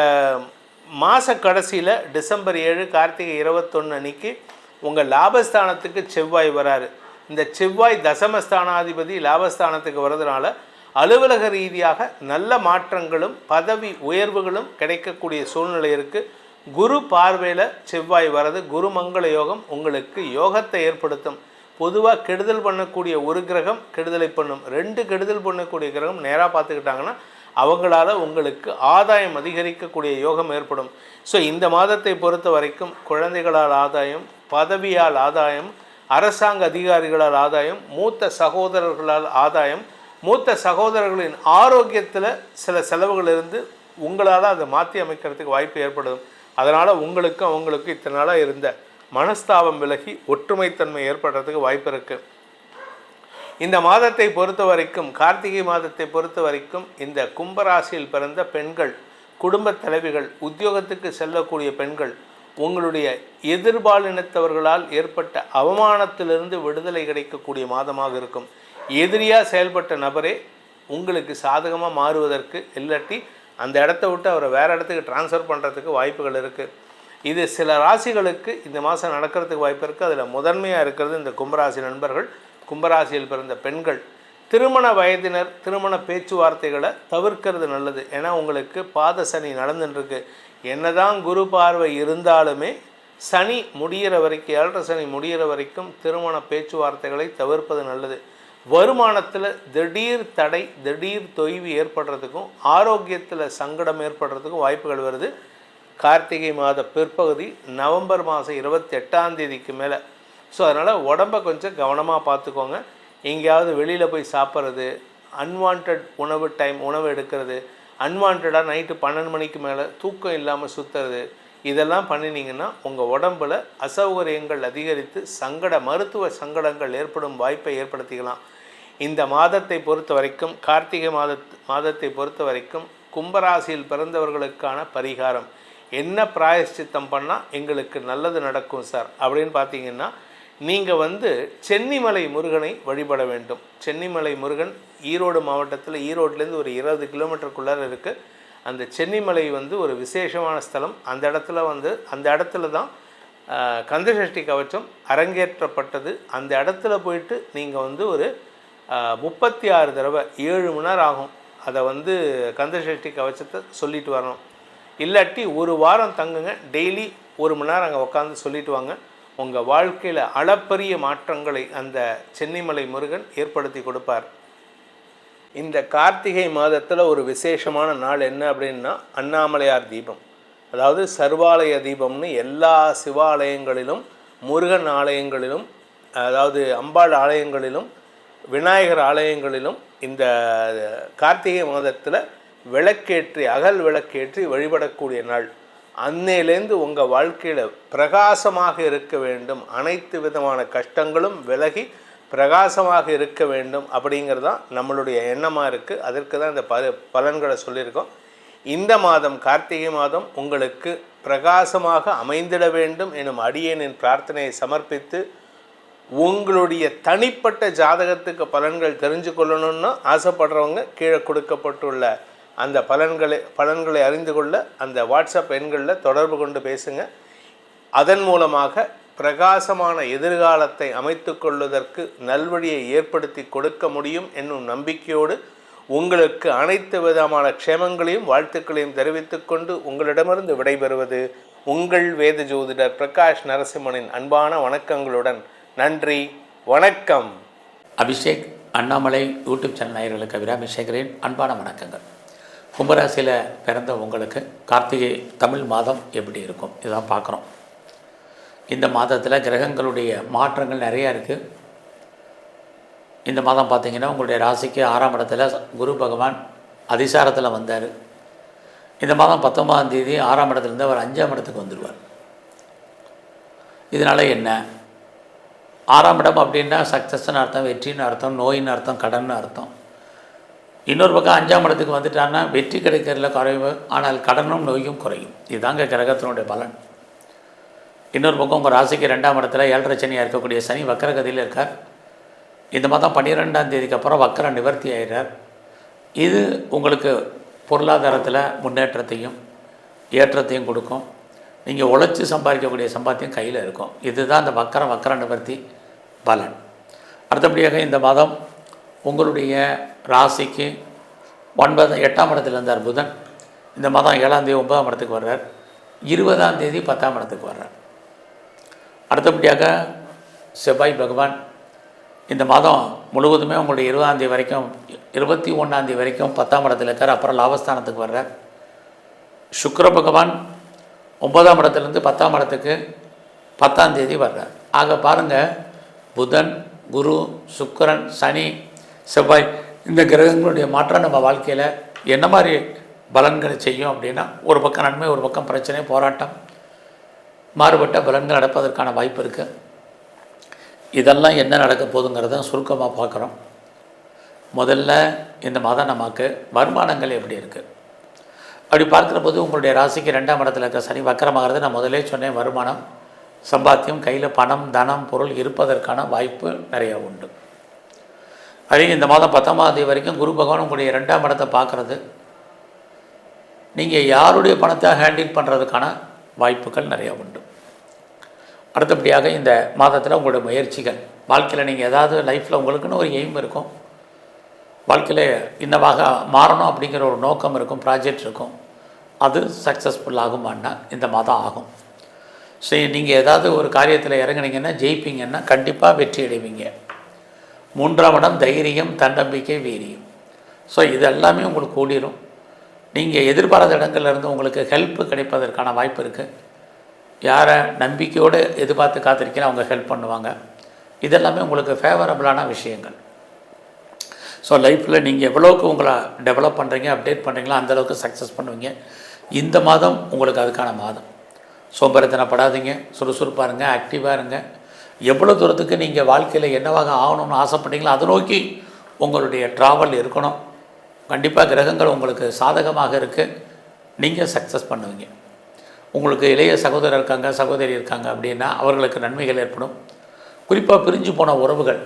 S2: மாத கடைசியில் டிசம்பர் 7 கார்த்திகை 21 அன்னைக்கு உங்கள் லாபஸ்தானத்துக்கு செவ்வாய் வராரு. இந்த செவ்வாய் தசமஸ்தானாதிபதி லாபஸ்தானத்துக்கு வர்றதுனால அலுவலக ரீதியாக நல்ல மாற்றங்களும் பதவி உயர்வுகளும் கிடைக்கக்கூடிய சூழ்நிலை இருக்குது. குரு பார்வையில் செவ்வாய் வர்றது குருமங்கள யோகம் உங்களுக்கு யோகத்தை ஏற்படுத்தும். பொதுவாக கெடுதல் பண்ணக்கூடிய ஒரு கிரகம் கெடுதலை பண்ணும், 2 கெடுதல் பண்ணக்கூடிய கிரகம் நேராக பார்த்துக்கிட்டாங்கன்னா அவங்களால உங்களுக்கு ஆதாயம் அதிகரிக்கக்கூடிய யோகம் ஏற்படும். ஸோ இந்த மாதத்தை பொறுத்த வரைக்கும் குழந்தைகளால் ஆதாயம், பதவியால் ஆதாயம், அரசாங்க அதிகாரிகளால் ஆதாயம், மூத்த சகோதரர்களால் ஆதாயம், மூத்த சகோதரர்களின் ஆரோக்கியத்தில் சில செலவுகள் இருந்து உங்களால் அதை மாற்றி அமைக்கிறதுக்கு வாய்ப்பு ஏற்படும். அதனால் உங்களுக்கும் அவங்களுக்கும் இத்தனை நாளாக இருந்த மனஸ்தாபம் விலகி ஒற்றுமைத்தன்மை ஏற்படுறதுக்கு வாய்ப்பு இருக்குது. இந்த மாதத்தை பொறுத்த வரைக்கும், கார்த்திகை மாதத்தை பொறுத்த வரைக்கும், இந்த கும்பராசியில் பிறந்த பெண்கள், குடும்ப தலைவிகள், உத்தியோகத்துக்கு செல்லக்கூடிய பெண்கள், உங்களுடைய எதிர்பாலினத்தவர்களால் ஏற்பட்ட அவமானத்திலிருந்து விடுதலை கிடைக்கக்கூடிய மாதமாக இருக்கும். எதிரியாக செயல்பட்ட நபரே உங்களுக்கு சாதகமாக மாறுவதற்கு, இல்லாட்டி அந்த இடத்த விட்டு அவரை வேறு இடத்துக்கு டிரான்ஸ்ஃபர் பண்ணுறதுக்கு வாய்ப்புகள் இருக்குது. இது சில ராசிகளுக்கு இந்த மாதம் நடக்கிறதுக்கு வாய்ப்பு இருக்குது. அதில் முதன்மையாக இருக்கிறது இந்த கும்பராசி நண்பர்கள், கும்பராசியில் பிறந்த பெண்கள். திருமண வயதினர் திருமண பேச்சுவார்த்தைகளை தவிர்க்கிறது நல்லது. ஏன்னா உங்களுக்கு பாத சனி நடந்துட்டுருக்கு. என்னதான் குரு பார்வை இருந்தாலுமே சனி முடிகிற வரைக்கும், 7.5 சனி முடிகிற வரைக்கும் திருமண பேச்சுவார்த்தைகளை தவிர்ப்பது நல்லது. வருமானத்தில் திடீர் தடை, திடீர் தொய்வு ஏற்படுறதுக்கும் ஆரோக்கியத்தில் சங்கடம் ஏற்படுறதுக்கும் வாய்ப்புகள் வருது. கார்த்திகை மாத பிற்பகுதி நவம்பர் மாதம் 28ஆம் தேதிக்கு மேலே. ஸோ அதனால் உடம்பை கொஞ்சம் கவனமாக பார்த்துக்கோங்க. எங்கேயாவது வெளியில் போய் சாப்பிட்றது, அன்வான்ட் உணவு எடுக்கிறது, அன்வான்டாக நைட்டு 12 மணிக்கு மேலே தூக்கம் இல்லாமல் சுற்றுறது, இதெல்லாம் பண்ணினீங்கன்னா உங்கள் உடம்பில் அசௌகரியங்கள் அதிகரித்து மருத்துவ சங்கடங்கள் ஏற்படும் வாய்ப்பை ஏற்படுத்திக்கலாம். இந்த மாதத்தை பொறுத்த வரைக்கும், கார்த்திகை மாதத்தை பொறுத்த வரைக்கும் கும்பராசியில் பிறந்தவர்களுக்கான பரிகாரம் என்ன, பிராயஷ்சித்தம் பண்ணால் எங்களுக்கு நல்லது நடக்கும் சார் அப்படின்னு பார்த்தீங்கன்னா, நீங்கள் சென்னிமலை முருகனை வழிபட வேண்டும். சென்னிமலை முருகன் ஈரோடு மாவட்டத்தில், ஈரோட்லேருந்து ஒரு 20 கிலோமீட்டருக்குள்ளார இருக்குது. அந்த சென்னிமலை ஒரு விசேஷமான ஸ்தலம். அந்த இடத்துல தான் கந்தசஷ்டி கவச்சம் அரங்கேற்றப்பட்டது. அந்த இடத்துல போயிட்டு நீங்கள் ஒரு 36 தடவை 7 மணி நேரம் ஆகும் அதை கந்தசஷ்டி கவச்சத்தை சொல்லிட்டு வரணும். இல்லாட்டி ஒரு வாரம் தங்குங்க, டெய்லி 1 மணி நேரம் அங்கே உட்காந்து சொல்லிட்டு வாங்க. உங்கள் வாழ்க்கையில் அளப்பரிய மாற்றங்களை அந்த சென்னிமலை முருகன் ஏற்படுத்தி கொடுப்பார். இந்த கார்த்திகை மாதத்தில் ஒரு விசேஷமான நாள் என்ன அப்படின்னா, அண்ணாமலையார் தீபம், அதாவது சர்வாலய தீபம்னு எல்லா சிவாலயங்களிலும் முருகன் ஆலயங்களிலும், அதாவது அம்பாள் ஆலயங்களிலும், விநாயகர் ஆலயங்களிலும் இந்த கார்த்திகை மாதத்தில் விளக்கேற்றி, அகல் விளக்கேற்றி வழிபடக்கூடிய நாள். அன்னையிலேருந்து உங்கள் வாழ்க்கையில் பிரகாசமாக இருக்க வேண்டும், அனைத்து விதமான கஷ்டங்களும் விலகி பிரகாசமாக இருக்க வேண்டும் அப்படிங்கிறது தான் நம்மளுடைய எண்ணமாக இருக்குது. அதற்கு தான் இந்த பலன்களை சொல்லியிருக்கோம். இந்த மாதம், கார்த்திகை மாதம் உங்களுக்கு பிரகாசமாக அமைந்திட வேண்டும் எனும் அடியேனின் பிரார்த்தனையை சமர்ப்பித்து, உங்களுடைய தனிப்பட்ட ஜாதகத்துக்கு பலன்கள் தெரிஞ்சு கொள்ளணும்னு ஆசைப்படுறவங்க கீழே கொடுக்கப்பட்டுள்ள அந்த பலன்களை அறிந்து கொள்ள அந்த வாட்ஸ்அப் எண்களில் தொடர்பு கொண்டு பேசுங்க. அதன் மூலமாக பிரகாசமான எதிர்காலத்தை அமைத்து கொள்வதற்கு நல்வழியை ஏற்படுத்தி கொடுக்க முடியும் என்னும் நம்பிக்கையோடு உங்களுக்கு அனைத்து விதமான க்ஷேமங்களையும் வாழ்த்துக்களையும் தெரிவித்துக்கொண்டு உங்களிடமிருந்து விடைபெறுவது உங்கள் வேத ஜோதிடர் பிரகாஷ் நரசிம்மனின் அன்பான வணக்கங்களுடன். நன்றி, வணக்கம்.
S3: அபிஷேக் அண்ணாமலை யூடியூப் சேனல் நேயர்களுக்கு அபிராமிஷேகரின் அன்பான வணக்கங்கள். கும்பராசியில் பிறந்த உங்களுக்கு கார்த்திகை தமிழ் மாதம் எப்படி இருக்கும் இதுதான் பார்க்குறோம். இந்த மாதத்தில் கிரகங்களுடைய மாற்றங்கள் நிறையா இருக்குது. இந்த மாதம் பார்த்திங்கன்னா உங்களுடைய ராசிக்கு 6ஆம் இடத்துல குரு பகவான் அதிசாரத்தில் வந்தார். இந்த மாதம் 19ஆம் தேதி 6ஆம் இடத்துலேருந்து அவர் 5ஆம் இடத்துக்கு வந்துடுவார். இதனால் என்ன, 6ஆம் இடம் அப்படின்னா சக்ஸஸ்ன்னு அர்த்தம், வெற்றின்னு அர்த்தம், நோயின்னு அர்த்தம், கடன்னு அர்த்தம். இன்னொரு பக்கம் 5ஆம் இடத்துக்கு வந்துட்டான்னா வெற்றி கிடைக்கிறதுல குறைவு, ஆனால் கடனும் நோயும் குறையும். இதுதாங்க கிரகத்தினுடைய பலன். இன்னொரு பக்கம் உங்கள் ராசிக்கு 2ஆம் இடத்துல 7.5 சனியாக இருக்கக்கூடிய சனி வக்கரகதியில் இருக்கார். இந்த மாதம் 12ஆம் தேதிக்கு அப்புறம் வக்கர நிவர்த்தி ஆகிறார். இது உங்களுக்கு பொருளாதாரத்தில் முன்னேற்றத்தையும் ஏற்றத்தையும் கொடுக்கும். நீங்கள் உழைச்சி சம்பாதிக்கக்கூடிய சம்பாத்தியம் கையில் இருக்கும். இதுதான் அந்த வக்கர நிவர்த்தி பலன். அடுத்தபடியாக இந்த மாதம் உங்களுடைய ராசிக்கு 8ஆம் இடத்துல இருந்தார் புதன். இந்த மாதம் 7ஆம் தேதி 9ஆம் இடத்துக்கு வர்றார். 20ஆம் தேதி 10ஆம் இடத்துக்கு வர்றார். அடுத்தபடியாக செவ்வாய் பகவான் இந்த மாதம் முழுவதுமே உங்களுடைய 20ஆம் தேதி வரைக்கும் 21ஆம் தேதி வரைக்கும் 10ஆம் இடத்துல இருக்கார். அப்புறம் லாபஸ்தானத்துக்கு வர்றார். சுக்கிர பகவான் 9ஆம் இடத்துலேருந்து 10ஆம் இடத்துக்கு 10ஆம் தேதி வர்றார். ஆக பாருங்கள், புதன், குரு, சுக்கிரன், சனி, செவ்வாய் இந்த கிரகங்களுடைய மாற்றம் நம்ம வாழ்க்கையில் என்ன மாதிரி பலன்களை செய்யும் அப்படின்னா, ஒரு பக்கம் நன்மை, ஒரு பக்கம் பிரச்சனை, போராட்டம், மாறுபட்ட பலன்கள் நடப்பதற்கான வாய்ப்பு இருக்குது. இதெல்லாம் என்ன நடக்க போகுதுங்கிறத சுருக்கமாக பார்க்குறோம். முதல்ல இந்த மாதம் நமக்கு வருமானங்கள் எப்படி இருக்குது அப்படி பார்க்குற போது உங்களுடைய ராசிக்கு 2ஆம் இடத்துல இருக்க சனி வக்கரமாகிறது. நான் முதலே சொன்னேன், வருமானம், சம்பாத்தியம், கையில் பணம், தனம், பொருள் இருப்பதற்கான வாய்ப்பு நிறைய உண்டு. அதே இந்த மாதம் 10ஆம் தேதி வரைக்கும் குரு பகவான் உங்களுடைய 2ஆம் இடத்தை பார்க்குறது, நீங்கள் யாருடைய பணத்தை ஹேண்டில் பண்ணுறதுக்கான வாய்ப்புகள் நிறையா உண்டு. அடுத்தபடியாக இந்த மாதத்தில் உங்களுடைய முயற்சிகள், வாழ்க்கையில் நீங்கள் ஏதாவது லைஃப்பில் உங்களுக்குன்னு ஒரு எய்ம் இருக்கும், வாழ்க்கையில் இன்னவாக மாறணும் அப்படிங்கிற ஒரு நோக்கம் இருக்கும், ப்ராஜெக்ட் இருக்கும், அது சக்ஸஸ்ஃபுல் ஆகுமான்னா இந்த மாதம் ஆகும். சரி, நீங்கள் ஏதாவது ஒரு காரியத்தில் இறங்குனீங்கன்னா ஜெயிப்பீங்கன்னா கண்டிப்பாக வெற்றி அடைவீங்க. 3ஆம் இடம் தைரியம், தன்னம்பிக்கை, வீரியம். ஸோ இது எல்லாமே உங்களுக்கு கூடிரும். நீங்கள் எதிர்பாராத இடங்கள்லேருந்து உங்களுக்கு ஹெல்ப் கிடைப்பதற்கான வாய்ப்பு இருக்குது. யாரை நம்பிக்கையோடு எதிர்பார்த்து காத்திருக்கீங்களோ அவங்க ஹெல்ப் பண்ணுவாங்க. இதெல்லாமே உங்களுக்கு ஃபேவரபுளான விஷயங்கள். ஸோ லைஃப்பில் நீங்கள் எவ்வளோக்கு உங்களை டெவலப் பண்ணுறீங்க, அப்டேட் பண்ணுறீங்களோ அந்தளவுக்கு சக்ஸஸ் பண்ணுவீங்க. இந்த மாதம் உங்களுக்கு அதுக்கான மாதம். சோம்பேறித்தனப்படாதீங்க, சுறுசுறுப்பாக இருங்க, ஆக்டிவாக இருங்க. எவ்வளோ தூரத்துக்கு நீங்கள் வாழ்க்கையில் என்னவாக ஆகணும்னு ஆசைப்பட்டீங்களோ அதை நோக்கி உங்களுடைய ட்ராவல் இருக்கணும். கண்டிப்பாக கிரகங்கள் உங்களுக்கு சாதகமாக இருக்குது, நீங்கள் சக்ஸஸ் பண்ணுவீங்க. உங்களுக்கு இளைய சகோதரர் இருக்காங்க, சகோதரி இருக்காங்க அப்படின்னா அவர்களுக்கு நன்மைகள் ஏற்படும். குறிப்பாக பிரிஞ்சு போன உறவுகள்,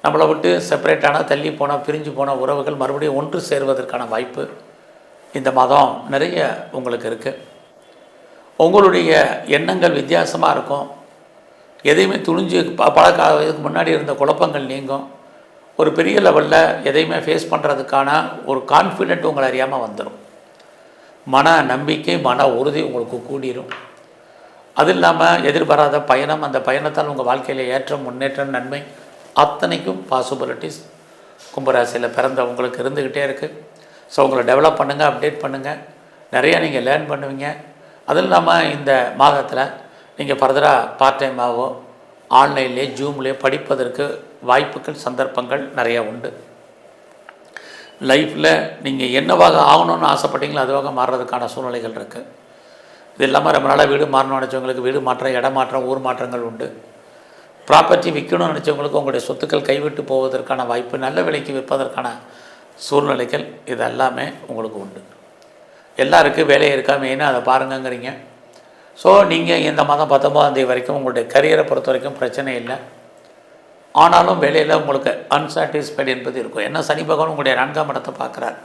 S3: நம்மளை விட்டு செப்பரேட்டான தள்ளி போனால் பிரிஞ்சு போன உறவுகள் மறுபடியும் ஒன்று சேருவதற்கான வாய்ப்பு இந்த மாதம் நிறைய உங்களுக்கு இருக்குது. உங்களுடைய எண்ணங்கள் வித்தியாசமாக இருக்கும். எதையுமே துணிஞ்சு பழக்க முன்னாடி இருந்த குழப்பங்கள் நீங்கும். ஒரு பெரிய லெவலில் எதையுமே ஃபேஸ் பண்ணுறதுக்கான ஒரு கான்ஃபிடென்ட் உங்களை அறியாமல் வந்துடும். மன நம்பிக்கை, மன உறுதி உங்களுக்கு கூடிரும். அது இல்லாமல் எதிர்பாராத பயணம், அந்த பயணத்தால் உங்கள் வாழ்க்கையில் ஏற்றம், முன்னேற்றம், நன்மை அத்தனைக்கும் பாசிபிலிட்டிஸ் கும்பராசியில் பிறந்த உங்களுக்கு இருந்துக்கிட்டே இருக்குது. ஸோ உங்களை டெவலப் பண்ணுங்கள், அப்டேட் பண்ணுங்கள், நிறையா நீங்கள் லேர்ன் பண்ணுவீங்க. அது இல்லாமல் இந்த மாதத்தில் நீங்கள் ஃபர்தராக பார்ட் டைமாகவோ ஆன்லைன்லேயே ஜூம்லேயே படிப்பதற்கு வாய்ப்புகள் சந்தர்ப்பங்கள் நிறையா உண்டு. லைஃப்பில் நீங்கள் என்னவாக ஆகணும்னு ஆசைப்பட்டீங்களோ அதுவாக மாறுறதுக்கான சூழ்நிலைகள் இருக்குது. இது இல்லாமல் ரொம்ப நாளாக வீடு மாறணும்னு நினச்சவங்களுக்கு வீடு மாற்றம், இடம் மாற்றம், ஊர் மாற்றங்கள் உண்டு. ப்ராப்பர்ட்டி விற்கணும்னு நினச்சவங்களுக்கு உங்களுடைய சொத்துக்கள் கைவிட்டு போவதற்கான வாய்ப்பு, நல்ல விலைக்கு விற்பதற்கான சூழ்நிலைகள் இது எல்லாமே உங்களுக்கு உண்டு. எல்லாருக்கும் வேலை இருக்கா மெயினாக அதை பாருங்கங்கிறீங்க. ஸோ நீங்கள் இந்த மாதம் 19ஆம் தேதி வரைக்கும் உங்களுடைய கரியரை பொறுத்த வரைக்கும் பிரச்சனை இல்லை. ஆனாலும் வேலையில் உங்களுக்கு அன்சாட்டிஸ்ஃபைடு என்பது இருக்கும். ஏன்னா சனி பகவான் உங்களுடைய 4ஆம் இடத்தை பார்க்குறார்.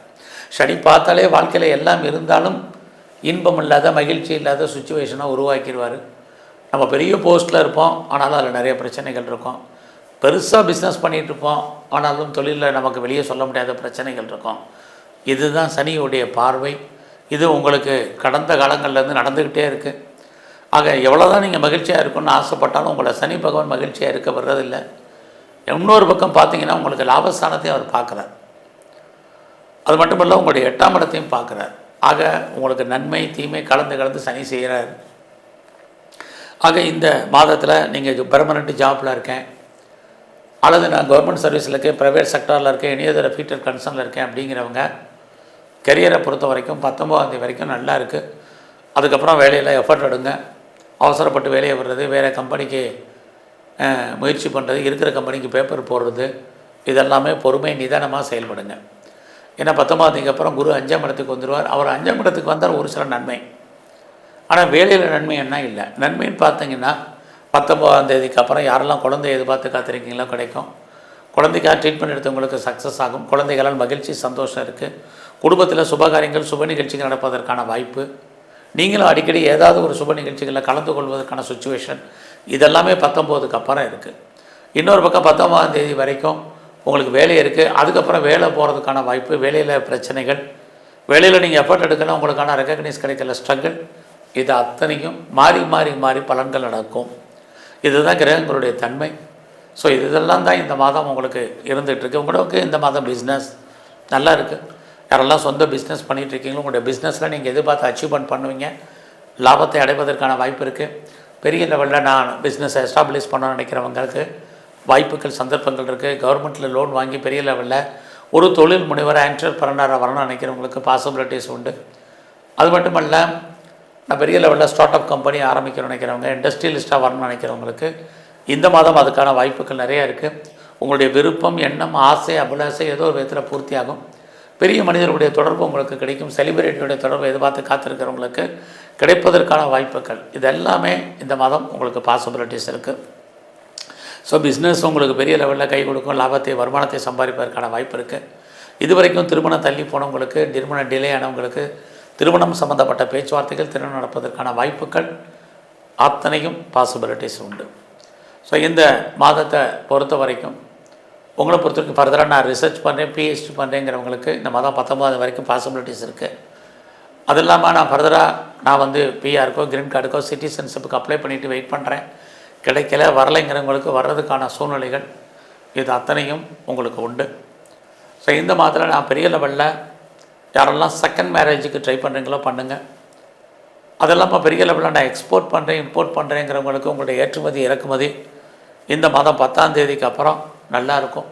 S3: சனி பார்த்தாலே வாழ்க்கையில் எல்லாம் இருந்தாலும் இன்பம் இல்லாத, மகிழ்ச்சி இல்லாத சுச்சுவேஷனாக உருவாக்கிடுவார். நம்ம பெரிய போஸ்ட்டில் இருப்போம், ஆனாலும் அதில் நிறைய பிரச்சனைகள் இருக்கும். பெருசாக பிஸ்னஸ் பண்ணிகிட்டு இருப்போம், ஆனாலும் தொழிலில் நமக்கு வெளியே சொல்ல முடியாத பிரச்சனைகள் இருக்கும். இதுதான் சனியுடைய பார்வை. இது உங்களுக்கு கடந்த காலங்கள்லேருந்து நடந்துக்கிட்டே இருக்குது. ஆக எவ்வளோ தான் நீங்கள் மகிழ்ச்சியாக இருக்குன்னு ஆசைப்பட்டாலும் உங்களை சனி பகவான் மகிழ்ச்சியாக இருக்க வர்றதில்லை. இன்னொரு பக்கம் பார்த்தீங்கன்னா உங்களுக்கு லாபஸ்தானத்தையும் அவர் பார்க்குறார். அது மட்டும் இல்லை, உங்களுடைய 8ஆம் இடத்தையும் பார்க்குறார். ஆக உங்களுக்கு நன்மை தீமை கலந்து சனி செய்கிறார். ஆக இந்த மாதத்தில் நீங்கள் பெர்மனெண்ட் ஜாப்பில் இருக்கேன், அல்லது நான் கவர்மெண்ட் சர்வீஸில் இருக்கேன், ப்ரைவேட் செக்டாரில் இருக்கேன், இனியதர ஃபீட்டர் கன்சர்னில் இருக்கேன் அப்படிங்கிறவங்க கரியரை பொறுத்த வரைக்கும் 19ஆம் தேதி வரைக்கும் நல்லா இருக்குது. அதுக்கப்புறம் வேலையில் எஃபர்ட் எடுங்க. அவசரப்பட்டு வேலையை விடுறது, வேறு கம்பெனிக்கு முயற்சி பண்ணுறது, இருக்கிற கம்பெனிக்கு பேப்பர் போடுறது, இதெல்லாமே பொறுமை நிதானமாக செயல்படுங்க. ஏன்னா 19ஆம் தேதிக்கு அப்புறம் குரு 5ஆம் இடத்துக்கு வந்துடுவார். அவர் 5ஆம் இடத்துக்கு வந்தால் ஒரு சில நன்மை, ஆனால் வேலையில் நன்மை என்ன இல்லை. நன்மைன்னு பார்த்தீங்கன்னா 19ஆம் தேதிக்கு அப்புறம் யாரெல்லாம் குழந்தை எதிர்பார்த்து காத்திருக்கீங்களோ கிடைக்கும். குழந்தைக்காக ட்ரீட்மெண்ட் எடுத்தவங்களுக்கு சக்ஸஸ் ஆகும். குழந்தைகளால் மகிழ்ச்சி சந்தோஷம் இருக்குது. குடும்பத்தில் சுபகாரியங்கள் சுப நிகழ்ச்சிகள் நடப்பதற்கான வாய்ப்பு, நீங்களும் அடிக்கடி ஏதாவது ஒரு சுப நிகழ்ச்சிகளில் கலந்து கொள்வதற்கான சுச்சுவேஷன், இதெல்லாமே 19க்கு அப்புறம் இருக்குது. இன்னொரு பக்கம் 19ஆம் தேதி வரைக்கும் உங்களுக்கு வேலை இருக்குது. அதுக்கப்புறம் வேலை போகிறதுக்கான வாய்ப்பு, வேலையில் பிரச்சனைகள், வேலையில் நீங்கள் எஃபர்ட் எடுக்கணும், உங்களுக்கான ரெக்கக்னைஸ் கிடைக்கல, ஸ்ட்ரகிள், இது அத்தனையும் மாறி மாறி மாறி பலன்கள் நடக்கும். இதுதான் கிரகங்களுடைய தன்மை. ஸோ இதெல்லாம் தான் இந்த மாதம் உங்களுக்கு இருந்துகிட்ருக்கு. உங்களுக்கு இந்த மாதம் பிஸ்னஸ் நல்லா இருக்குது. யாரெல்லாம் சொந்த பிஸ்னஸ் பண்ணிகிட்ருக்கீங்களோ உங்களுடைய பிஸ்னஸில் நீங்கள் எதிர்பார்த்து அச்சீவ்மெண்ட் பண்ணுவீங்க. லாபத்தை அடைவதற்கான வாய்ப்பு இருக்குது. பெரிய லெவலில் நான் பிஸ்னஸை எஸ்டாப்ளிஷ் பண்ண நினைக்கிறவங்களுக்கு வாய்ப்புகள் சந்தர்ப்பங்கள் இருக்குது. கவர்மெண்ட்டில் லோன் வாங்கி பெரிய லெவலில் ஒரு தொழில் முனைவர் என்டர்பிரனராக வரணும்னு நினைக்கிறவங்களுக்கு பாசிபிலிட்டிஸ் உண்டு. அது மட்டுமல்ல, நான் பெரிய லெவலில் ஸ்டார்ட் அப் கம்பெனி ஆரம்பிக்கணும்னு நினைக்கிறவங்க, இண்டஸ்ட்ரியலிஸ்ட்டாக வரணும்னு நினைக்கிறவங்களுக்கு இந்த மாதம் அதுக்கான வாய்ப்புகள் நிறையா இருக்குது. உங்களுடைய விருப்பம், எண்ணம், ஆசை, அபிலாசை ஏதோ ஒரு விதத்தில் பூர்த்தியாகும். பெரிய மனிதர்களுடைய தொடர்பு உங்களுக்கு கிடைக்கும். செலிபிரிட்டியுடைய தொடர்பு எதிர்பார்த்து காத்திருக்கிறவங்களுக்கு கிடைப்பதற்கான வாய்ப்புகள், இதெல்லாமே இந்த மாதம் உங்களுக்கு பாசிபிலிட்டிஸ் இருக்குது. ஸோ பிஸ்னஸ் உங்களுக்கு பெரிய லெவலில் கை கொடுக்கும். லாபத்தை, வருமானத்தை சம்பாதிப்பதற்கான வாய்ப்பு இருக்குது. இது வரைக்கும் திருமணம் தள்ளி போனவங்களுக்கு, திருமணம் டிலே ஆனவங்களுக்கு, திருமணம் சம்மந்தப்பட்ட பேச்சுவார்த்தைகள், திருமணம் நடப்பதற்கான வாய்ப்புகள் அத்தனையும் பாசிபிலிட்டிஸ் உண்டு. ஸோ இந்த மாதத்தை பொறுத்த வரைக்கும் உங்களை பொறுத்த வரைக்கும் ஃபர்தராக நான் ரிசர்ச் பண்ணுறேன், பிஹெச்டி பண்ணுறேங்கிறவங்களுக்கு இந்த மாதம் 19 வரைக்கும் பாசிபிலிட்டிஸ் இருக்குது. அது இல்லாமல் நான் ஃபர்தராக நான் பிஆருக்கோ க்ரீன் கார்டுக்கோ சிட்டிசன்ஷிப்புக்கு அப்ளை பண்ணிவிட்டு வெயிட் பண்ணுறேன், கிடைக்கல, வரலைங்கிறவங்களுக்கு வர்றதுக்கான சூழ்நிலைகள் இது அத்தனையும் உங்களுக்கு உண்டு. ஸோ இந்த மாதத்தில் நான் பெரிய லெவலில் யாரெல்லாம் செகண்ட் மேரேஜுக்கு ட்ரை பண்ணுறீங்களோ பண்ணுங்கள். அது இல்லாமல் பெரிய லெவலில் நான் எக்ஸ்போர்ட் பண்ணுறேன், இம்போர்ட் பண்ணுறேங்கிறவங்களுக்கு உங்களுடைய ஏற்றுமதி இறக்குமதி இந்த மாதம் 10ஆம் தேதிக்கு அப்புறம் நல்லாயிருக்கும்.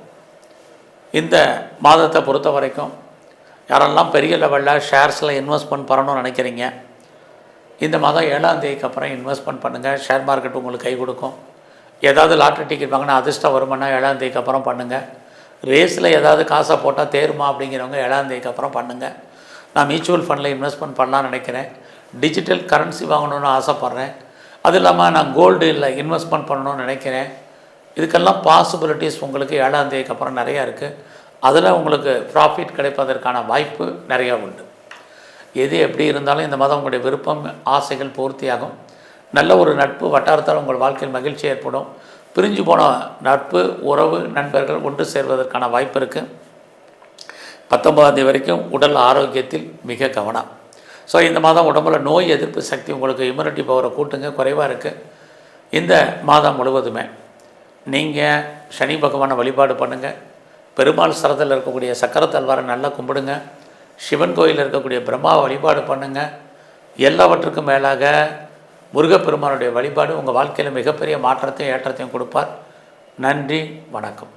S3: இந்த மாதத்தை பொறுத்த வரைக்கும் யாரெல்லாம் பெரிய லெவலில் ஷேர்ஸில் இன்வெஸ்ட்மெண்ட் பண்ணணும்னு நினைக்கிறீங்க, இந்த மாதம் 7ஆம் தேதிக்கு அப்புறம் இன்வெஸ்ட்மெண்ட் பண்ணுங்கள். ஷேர் மார்க்கெட் உங்களுக்கு கை கொடுக்கும். ஏதாவது லாட்ரி டிக்கெட் வாங்கினா அதிர்ஷ்டம் வருமானா 7ஆம் தேதிக்கு அப்புறம் பண்ணுங்கள். ரேஸில் ஏதாவது காசை போட்டால் தேருமா அப்படிங்கிறவங்க 7ஆம் தேதிக்கு அப்புறம் பண்ணுங்கள். நான் மியூச்சுவல் ஃபண்டில் இன்வெஸ்ட்மெண்ட் பண்ணலான்னு நினைக்கிறேன், டிஜிட்டல் கரன்சி வாங்கணுன்னு ஆசைப்பட்றேன், அது இல்லாமல் நான் கோல்டு இல்லை இன்வெஸ்ட்மெண்ட் பண்ணணும்னு நினைக்கிறேன். இதுக்கெல்லாம் பாசிபிலிட்டிஸ் உங்களுக்கு 7ஆம் தேதிக்கு அப்புறம் நிறையா இருக்குது. அதில் உங்களுக்கு ப்ராஃபிட் கிடைப்பதற்கான வாய்ப்பு நிறையா உண்டு. எது எப்படி இருந்தாலும் இந்த மாதம் உங்களுடைய விருப்பம், ஆசைகள் பூர்த்தியாகும். நல்ல ஒரு நட்பு வட்டாரத்தால் உங்கள் வாழ்க்கையில் மகிழ்ச்சி ஏற்படும். பிரிஞ்சு போன நட்பு, உறவு, நண்பர்கள் ஒன்று சேர்வதற்கான வாய்ப்பு இருக்குது. 19ஆம் தேதி வரைக்கும் உடல் ஆரோக்கியத்தில் மிக கவனம். ஸோ இந்த மாதம் உடம்புல நோய் எதிர்ப்பு சக்தி உங்களுக்கு இம்யூனிட்டி பவரை கூட்டுங்க, குறைவாக இருக்குது. இந்த மாதம் முழுவதுமே நீங்கள் சனி பகவானை வழிபாடு பண்ணுங்கள். பெருமாள் சரத்தில் இருக்கக்கூடிய சக்கரத்தல்வாரை நல்லா கும்பிடுங்க. சிவன் கோயிலில் இருக்கக்கூடிய பிரம்மாவை வழிபாடு பண்ணுங்கள். எல்லாவற்றுக்கும் மேலாக முருகப்பெருமானுடைய வழிபாடு உங்கள் வாழ்க்கையில் மிகப்பெரிய மாற்றத்தையும் ஏற்றத்தையும் கொடுப்பார். நன்றி, வணக்கம்.